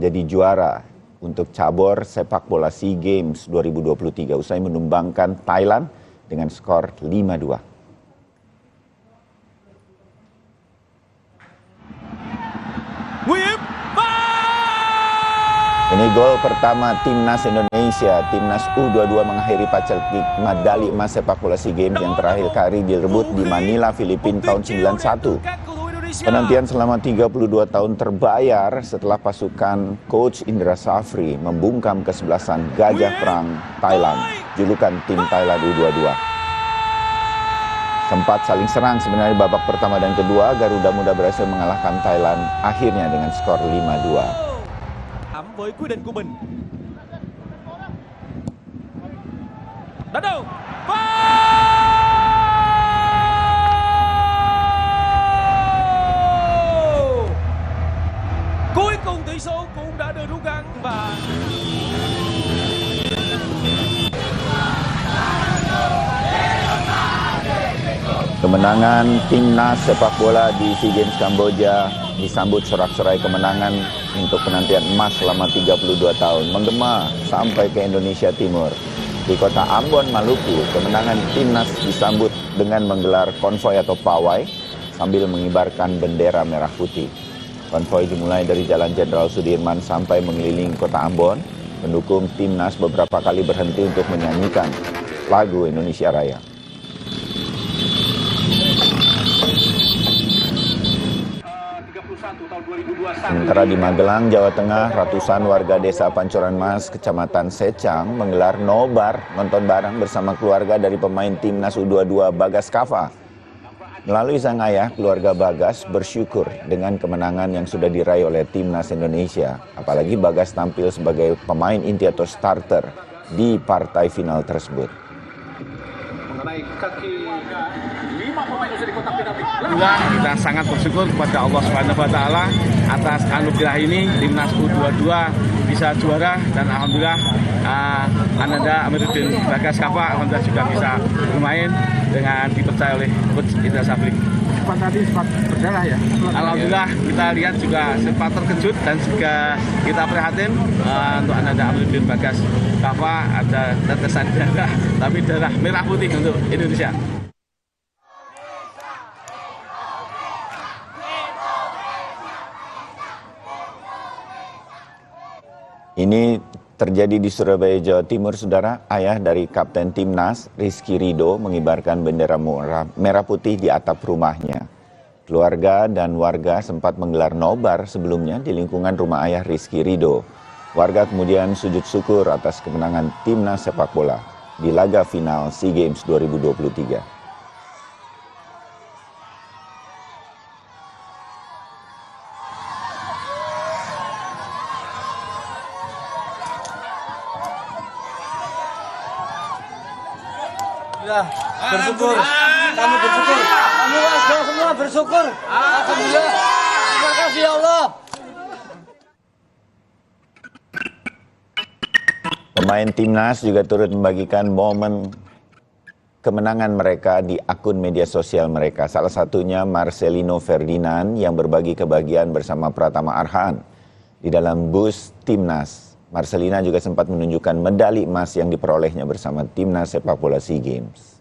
menjadi juara untuk cabur sepak bola SEA Games 2023 usai menumbangkan Thailand dengan skor 5-2. Ini gol pertama timnas Indonesia. Timnas U22 mengakhiri pacel medali emas sepak bola SEA Games yang terakhir kali direbut di Manila, Filipina tahun 91. Penantian selama 32 tahun terbayar setelah pasukan Coach Indra Safri membungkam kesebelasan Gajah Perang Thailand, julukan tim Thailand U22. Sempat saling serang sebenarnya babak pertama dan kedua, Garuda Muda berhasil mengalahkan Thailand akhirnya dengan skor 5-2. Với quyết định của mình. Đánh đầu. Cuối cùng tỷ số cũng đã được rút ngắn và kemenangan timnas sepak bola di SEA Games Kamboja disambut sorak-sorai kemenangan untuk penantian emas selama 32 tahun menggema sampai ke Indonesia Timur. Di kota Ambon, Maluku, kemenangan timnas disambut dengan menggelar konvoi atau pawai sambil mengibarkan bendera merah putih. Konvoi dimulai dari Jalan Jenderal Sudirman sampai mengelilingi kota Ambon. Pendukung timnas beberapa kali berhenti untuk menyanyikan lagu Indonesia Raya. Sementara di Magelang, Jawa Tengah, ratusan warga desa Pancoran Mas, Kecamatan Secang menggelar nobar nonton bareng bersama keluarga dari pemain timnas U22 Bagas Kava. Melalui sang ayah, keluarga Bagas bersyukur dengan kemenangan yang sudah diraih oleh timnas Indonesia. Apalagi Bagas tampil sebagai pemain inti atau starter di partai final tersebut. Kita sangat bersyukur kepada Allah SWT atas anugerah ini. Timnas U22 bisa juara dan alhamdulillah Ananda Amiruddin Bagas Kava alhamdulillah juga bisa bermain dengan dipercaya oleh Coach Indra Safri. Sempat berdarah ya? Alhamdulillah kita lihat juga sempat terkejut dan juga kita prihatin untuk Ananda Amiruddin Bagas Kava ada tetesan darah, tapi darah merah putih untuk Indonesia. Ini terjadi di Surabaya, Jawa Timur, saudara. Ayah dari Kapten Timnas, Rizky Ridho, mengibarkan bendera merah putih di atap rumahnya. Keluarga dan warga sempat menggelar nobar sebelumnya di lingkungan rumah ayah Rizky Ridho. Warga kemudian sujud syukur atas kemenangan timnas sepak bola di laga final SEA Games 2023. Bersyukur, kami bersyukur, kami warga semua bersyukur. Alhamdulillah, terima kasih ya Allah. Pemain timnas juga turut membagikan momen kemenangan mereka di akun media sosial mereka. Salah satunya Marcelino Ferdinand yang berbagi kebahagiaan bersama Pratama Arhan. Di dalam bus timnas, Marcelina juga sempat menunjukkan medali emas yang diperolehnya bersama timnas sepak bola SEA Games.